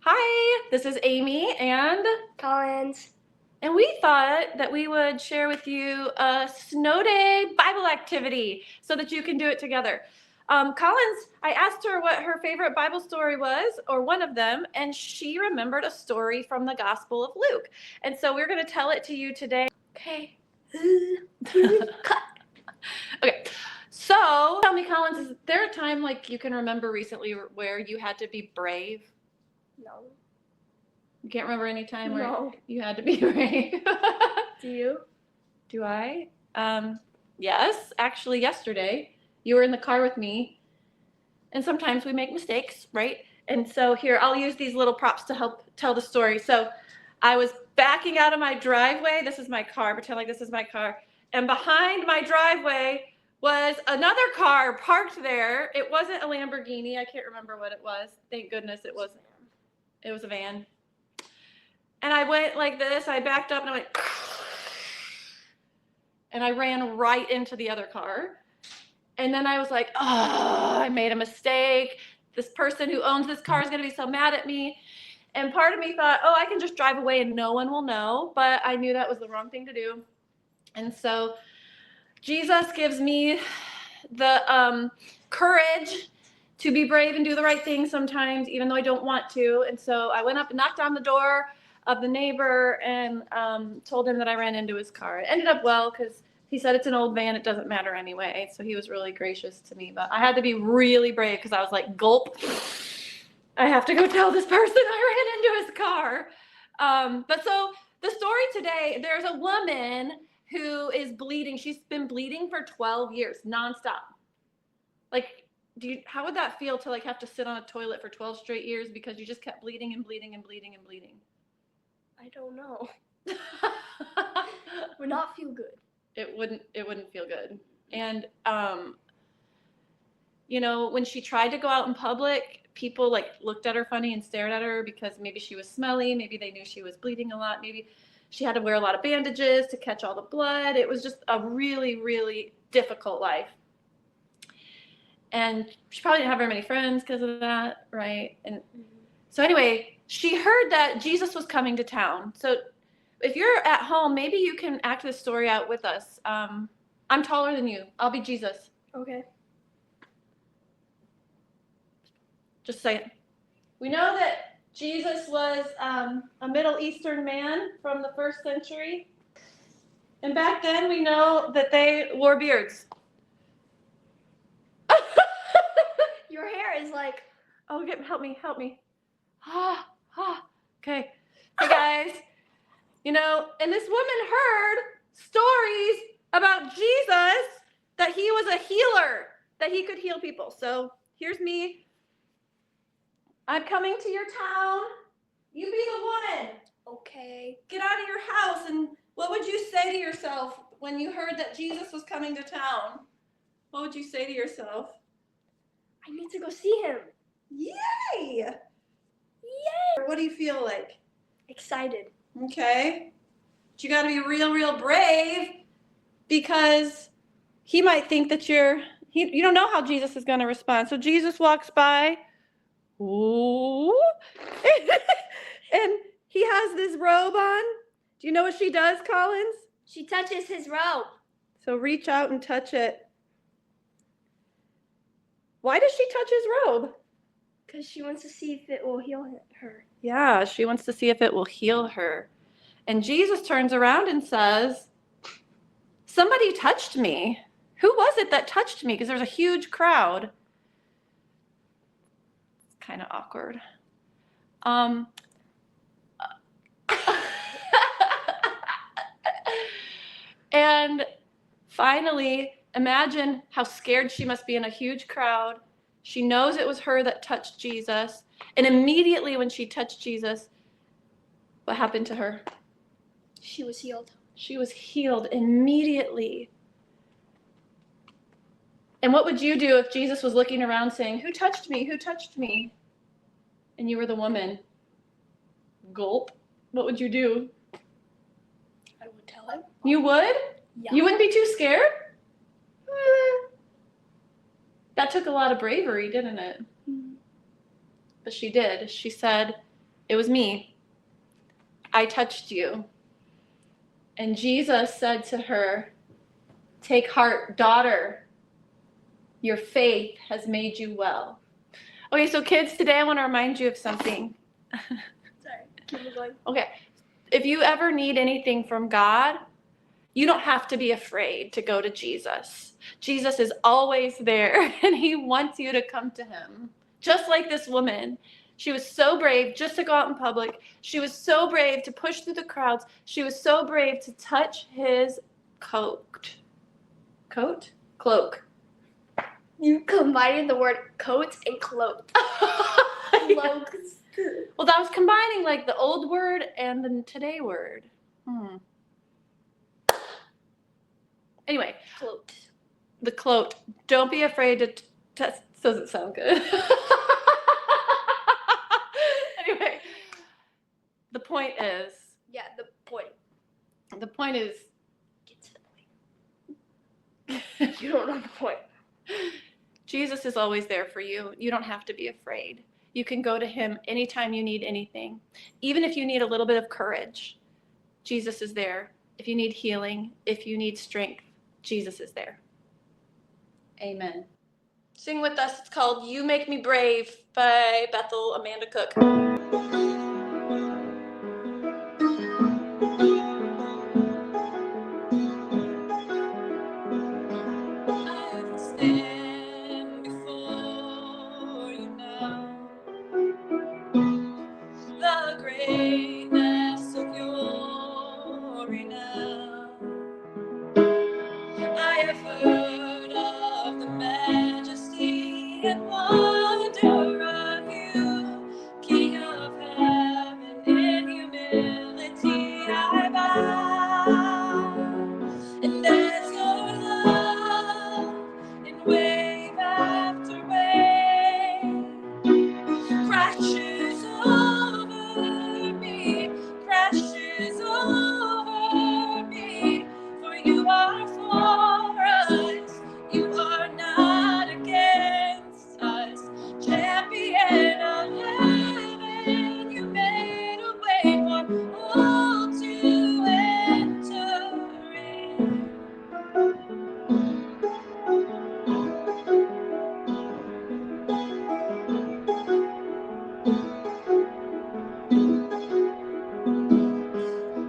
Hi, this is Amy and Collins. we thought that we would share with you a snow day Bible activity so that you can do it together. Collins, I asked her what her favorite Bible story was, or one of them, and she remembered a story from the Gospel of Luke. And so we're going to tell it to you today. Okay. Okay. So tell me, Collins, is there a time like you can remember recently where you had to be brave? No. You can't remember any time where No. you had to be brave? Do you? Do I? Yes, actually yesterday you were in the car with me, and sometimes we make mistakes, right? And so here, I'll use these little props to help tell the story. So I was backing out of my driveway. This is my car. Pretend like this is my car. And behind my driveway was another car parked there. It wasn't a Lamborghini. I can't remember what it was. Thank goodness it was a van. And I went like this. I backed up and I went, and I ran right into the other car. And then I was like, oh, I made a mistake. This person who owns this car is going to be so mad at me. And part of me thought, oh, I can just drive away and no one will know. But I knew that was the wrong thing to do. And so Jesus gives me the courage to be brave and do the right thing sometimes, even though I don't want to. And so I went up and knocked on the door of the neighbor and told him that I ran into his car. It ended up well because he said it's an old van. It doesn't matter anyway. So he was really gracious to me. But I had to be really brave because I was like, gulp. I have to go tell this person I ran into his car. But so the story today, there's a woman who is bleeding. She's been bleeding for 12 years, nonstop. Like, how would that feel to like have to sit on a toilet for 12 straight years because you just kept bleeding and bleeding and bleeding and bleeding? I don't know. Would not feel good. It wouldn't feel good. And when she tried to go out in public, people like looked at her funny and stared at her because maybe she was smelly, maybe they knew she was bleeding a lot, maybe she had to wear a lot of bandages to catch all the blood. It was just a really, really difficult life. And she probably didn't have very many friends because of that, right? And so anyway, she heard that Jesus was coming to town. So if you're at home, maybe you can act this story out with us. I'm taller than you. I'll be Jesus. Okay. Just say it. We know that Jesus was a Middle Eastern man from the 1st century. And back then we know that they wore beards. Your hair is like... Oh, help me. Okay. Hey guys. And this woman heard stories about Jesus, that he was a healer, that he could heal people. So here's me. I'm coming to your town. You be the woman. Okay. Get out of your house. And what would you say to yourself when you heard that Jesus was coming to town? What would you say to yourself? I need to go see him. Yay! What do you feel like? Excited. Okay. But you got to be real, real brave because he might think that you don't know how Jesus is going to respond. So Jesus walks by. Ooh. And he has this robe on. Do you know what she does, Collins? She touches his robe. So reach out and touch it. Why does she touch his robe? Because she wants to see if it will heal her. Yeah, she wants to see if it will heal her. And Jesus turns around and says, somebody touched me. Who was it that touched me? Because there's a huge crowd. It's kind of awkward. And finally, imagine how scared she must be in a huge crowd. She knows it was her that touched Jesus. And immediately when she touched Jesus, what happened to her? She was healed. She was healed immediately. And what would you do if Jesus was looking around saying, who touched me? Who touched me? And you were the woman. Gulp. What would you do? I would tell him. You would? Yeah. You wouldn't be too scared? That took a lot of bravery, didn't it? Mm-hmm. But she did. She said, It was me. I touched you. And Jesus said to her, take heart, daughter. Your faith has made you well. Okay, so kids, today I want to remind you of something. Sorry, keep going. Okay, if you ever need anything from God, you don't have to be afraid to go to Jesus. Jesus is always there, and he wants you to come to him. Just like this woman. She was so brave just to go out in public. She was so brave to push through the crowds. She was so brave to touch his coat. Coat? Cloak. You combining the word coat and cloak. Cloaks. Well, that was combining like the old word and the today word. Anyway, Cloak. the cloak. Don't be afraid to test. Doesn't sound good. Anyway, the point is. Yeah, the point. The point is. Get to the point. You don't know the point. Jesus is always there for you. You don't have to be afraid. You can go to him anytime you need anything. Even if you need a little bit of courage, Jesus is there. If you need healing, if you need strength, Jesus is there. Amen. Sing with us. It's called You Make Me Brave by Bethel Amanda Cook. The greatness of your renown. I have heard of the majesty and wonder of you, King of heaven. In humility I bow, and as your love in wave after wave crashes over me, crashes over me. For you are for us, you are not against us. Champion of heaven, you made a way for all to enter in.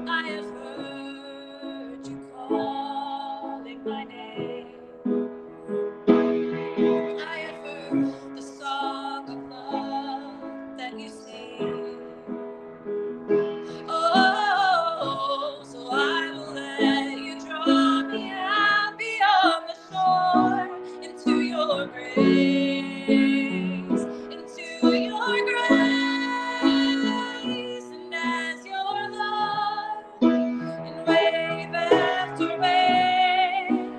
I have heard you calling my name. I have heard the song of love that you sing. Oh, so I will let you draw me out beyond the shore into your grace, into your grace, and as your love in wave after wave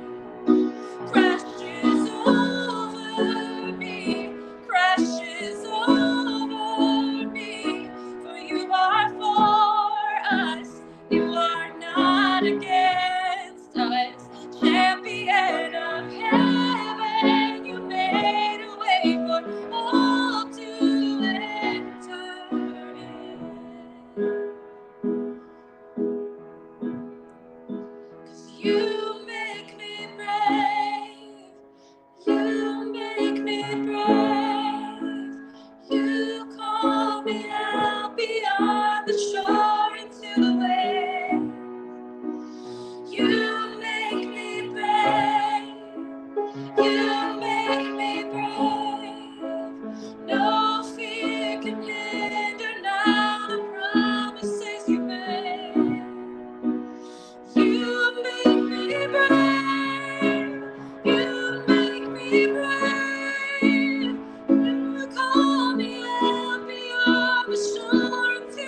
crashes over me, crashes over me. For you are for us, you are not against us. Champion of heaven, you made a way for all to enter in. 'Cause you make me brave, you make me brave. You call me out beyond the shore into the waves. You make me brave, you make me brave. No fear can hinder now the promises you made. You make me brave, you make me brave. You call me out beyond the shore into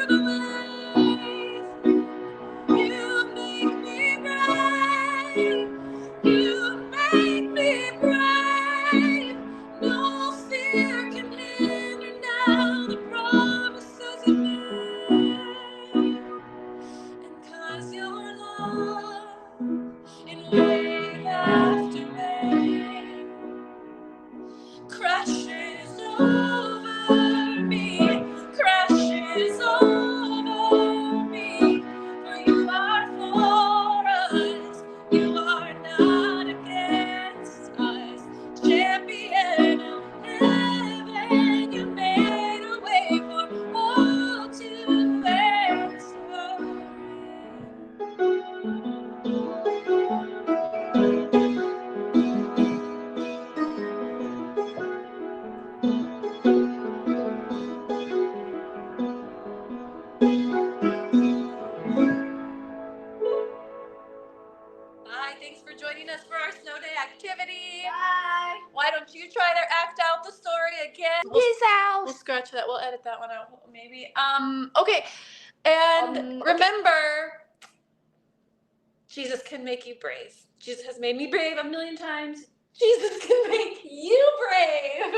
maybe. Okay. And Okay. remember, Jesus can make you brave. Jesus has made me brave a million times. Jesus can make you brave.